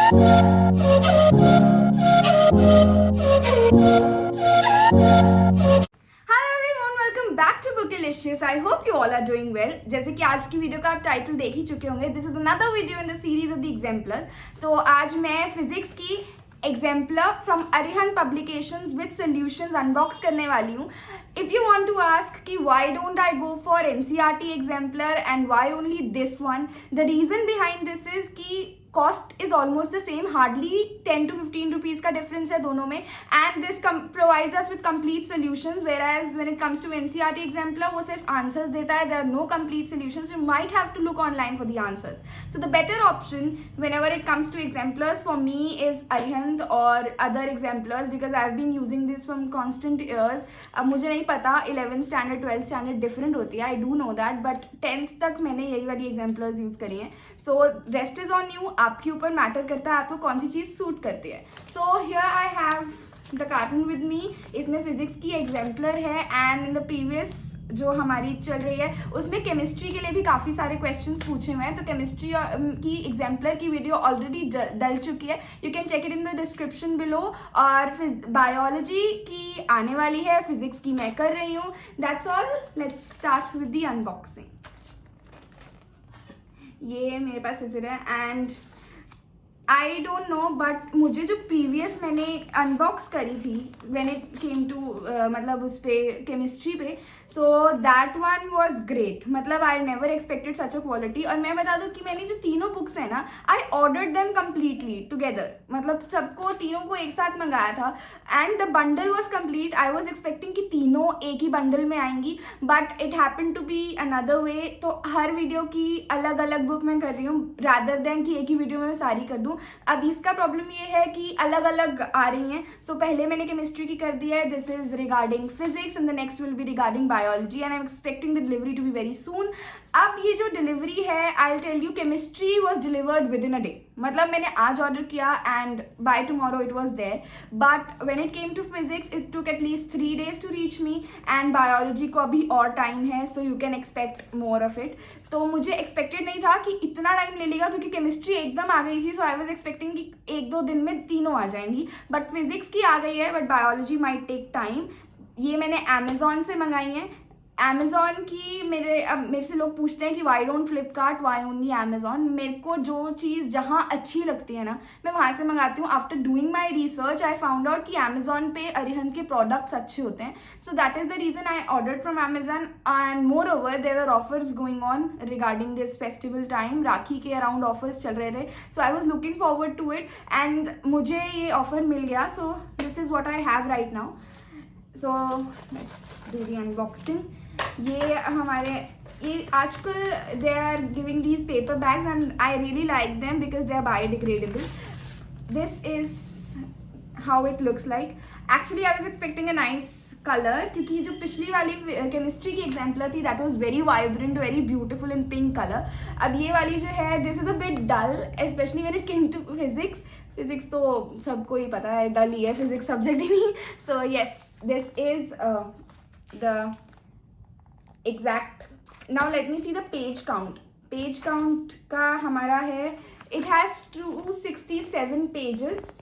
I hope you all are doing well. जैसे कि आज की वीडियो का आप टाइटल देख ही चुके होंगे, this is another video in the series of the exemplar. तो आज मैं फिजिक्स की exemplar from Arihant publications with solutions unbox करने वाली हूँ। If you want to ask कि why don't I go for NCERT exemplar and why only this one, the reason behind this is कि cost is almost the same, hardly 10 to 15 rupees का difference है दोनों में, and this provides us with complete solutions, whereas when it comes to NCERT exemplar वो सिर्फ answers देता है, there are no complete solutions, you might have to look online for the answers. So the better option whenever it comes to exemplars for me is Arihant और other exemplars, because I have been using this from constant years. अब मुझे नहीं पता 11th standard 12th standard different होती है, I do know that, but 10th तक मैंने यही वाली एग्जाम्पलर्स यूज़ करी हैं। So rest is on you, आपके ऊपर मैटर करता है आपको कौन सी चीज़ सूट करती है। So here I have the cartoon with me, इसमें फिजिक्स की एग्जाम्पलर है, एंड इन द प्रीवियस जो हमारी चल रही है उसमें केमिस्ट्री के लिए भी काफ़ी सारे क्वेश्चंस पूछे हुए हैं। तो केमिस्ट्री की एग्जाम्पलर की वीडियो ऑलरेडी डल चुकी है, you can check it in the description below. और बायोलॉजी की आने वाली है, फिजिक्स की मैं कर रही हूँ। That's all, let's start with the unboxing. ये मेरे पास सिजर है, and I don't know but मुझे जो प्रीवियस मैंने अनबॉक्स करी थी व्हेन इट केम टू मतलब उस पर केमिस्ट्री पे, so that one was great. मतलब I never expected such a quality. और मैं बता दूँ कि मैंने जो तीनों बुक्स हैं ना, I ordered them completely together, मतलब सबको तीनों को एक साथ मंगाया था, and the bundle was complete. I was expecting कि तीनों एक ही बंडल में आएंगी, but it happen to be another way. तो हर वीडियो की अलग अलग बुक मैं कर रही हूँ, रादर देन कि एक ही वीडियो में मैं सारी कर दूँ। अब इसका प्रॉब्लम ये है कि अलग अलग आ रही हैं। सो पहले मैंने केमिस्ट्री की कर दी है, this is regarding physics, and the next will be regarding biology, and I am expecting the delivery to be very soon. अब ये जो डिलीवरी है, I will tell you, chemistry was delivered within a day. मतलब मैंने आज order किया and by tomorrow it was there, but when it came to physics it took at least 3 days to reach me, and biology को अभी और time है, so you can expect more of it. तो मुझे एक्सपेक्टेड नहीं था कि इतना टाइम ले लेगा, क्योंकि केमिस्ट्री एकदम आ गई थी, सो आई वाज एक्सपेक्टिंग कि 1-2 दिन में तीनों आ जाएंगी, बट फिजिक्स की आ गई है, but biology might take time. ये मैंने अमेजोन से मंगाई है। अमेजोन की मेरे से लोग पूछते हैं कि why don't Flipkart, why only Amazon. मेरे को जो चीज़ जहाँ अच्छी लगती है ना, मैं वहाँ से मंगाती हूँ। After doing my research I found out कि अमेजोन पे अरिहंत के प्रोडक्ट्स अच्छे होते हैं, so that is the reason I ordered from Amazon. And moreover there were offers going on regarding this festival time, Rakhi के अराउंड ऑफर्स चल रहे थे, so I was looking forward to it, and मुझे ये offer मिल गया। So this is what I have right now. So let's do the unboxing. ये हमारे ये आजकल they are giving these paper bags, and I really like them because they are biodegradable. This is how it looks like. Actually I was expecting a nice colour, क्योंकि जो पिछली वाली chemistry की exemplar थी that was very vibrant, very beautiful in pink colour. अब ये वाली जो है, this is a bit dull, especially when it came to physics. Physics तो सबको ही पता है, डल ही है फिजिक्स सब्जेक्ट ही नहीं। So yes, this is the exact. Now let me see the page count. Page count का हमारा है, it has 267 pages.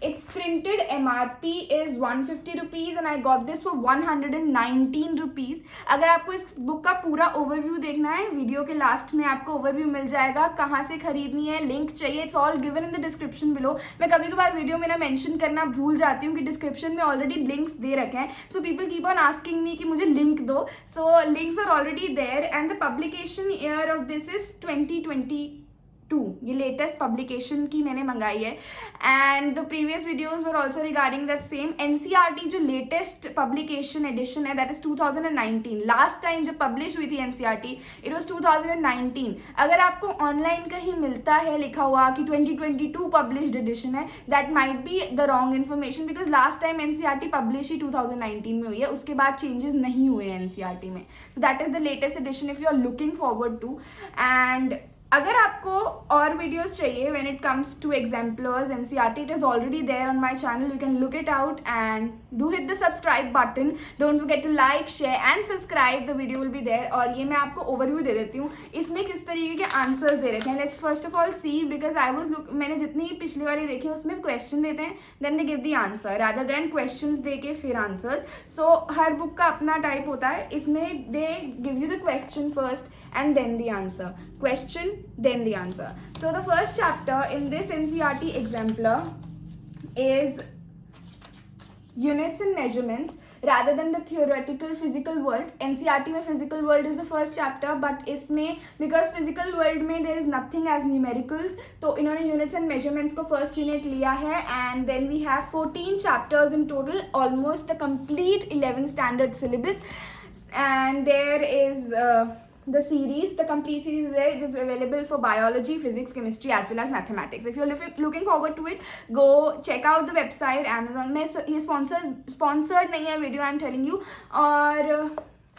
Its printed MRP is 150 rupees and I got this for 119 rupees. अगर आपको इस book का पूरा overview देखना है, वीडियो के लास्ट में आपको ओवरव्यू मिल जाएगा, कहाँ से खरीदनी है, लिंक चाहिए, it's all given in the description below. मैं कभी कभार वीडियो में ना मेंशन करना भूल जाती हूँ कि डिस्क्रिप्शन में ऑलरेडी लिंक्स दे रखे हैं, so people keep on asking me कि मुझे लिंक दो, so links are already there. And the publication year of this is 2022, ये लेटेस्ट पब्लिकेशन की मैंने मंगाई है, and the previous videos were also regarding that same. NCERT जो latest publication edition है दैट इज 2019। लास्ट टाइम जब publish हुई थी एनसीईआरटी इट वॉज 2019। अगर आपको ऑनलाइन कहीं मिलता है लिखा हुआ कि 2022 पब्लिश्ड एडिशन है, that might be the wrong information, because last time NCERT publish ही 2019 में हुई है, उसके बाद चेंजेस नहीं हुए हैं एनसीईआरटी में। That is the latest edition if you are looking forward to. एंड अगर आपको और वीडियोस चाहिए when it comes to exemplars NCERT, it is already there on my channel, you can look it out and do hit the subscribe button, don't forget to like share and subscribe, the video will be there. और ये मैं आपको overview दे देती हूँ इसमें किस तरीके के आंसर्स दे रखे हैं। Let's first of all see, because I was look, मैंने जितनी पिछली वाली देखी उसमें क्वेश्चन देते हैं then they give the answer rather than questions दे के फिर आंसर्स। सो हर बुक का अपना टाइप होता है, इसमें they give you the question first and then the answer, question then the answer. So the first chapter in this NCERT exemplar is units and measurements rather than the theoretical physical world. NCERT में physical world is the first chapter, but इसमें because physical world में there is nothing as numericals, तो इन्होंने units and measurements को first unit लिया है, and then we have 14 chapters in total, almost the complete 11 standard syllabus, and there is the series, the complete series is there. It is available for biology, physics, chemistry as well as mathematics. If you're looking forward to it, go check out the website Amazon में ये sponsored नहीं है video, I am telling you, और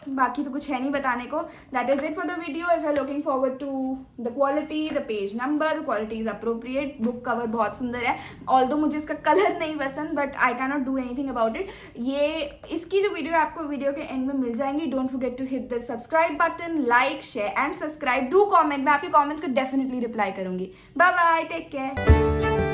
बाकी तो कुछ है नहीं बताने को. That is it for the video. If you are looking forward to the quality, the page number, the quality is appropriate. Book cover बहुत सुंदर है, ऑल्दो मुझे इसका कलर नहीं पसंद, but I can not do anything about it. ये इसकी जो वीडियो है आपको वीडियो के एंड में मिल जाएंगी. Don't forget to hit the subscribe button, like share and subscribe. Do comment, मैं आपके कॉमेंट्स को डेफिनेटली रिप्लाई करूंगी. Bye bye, take care.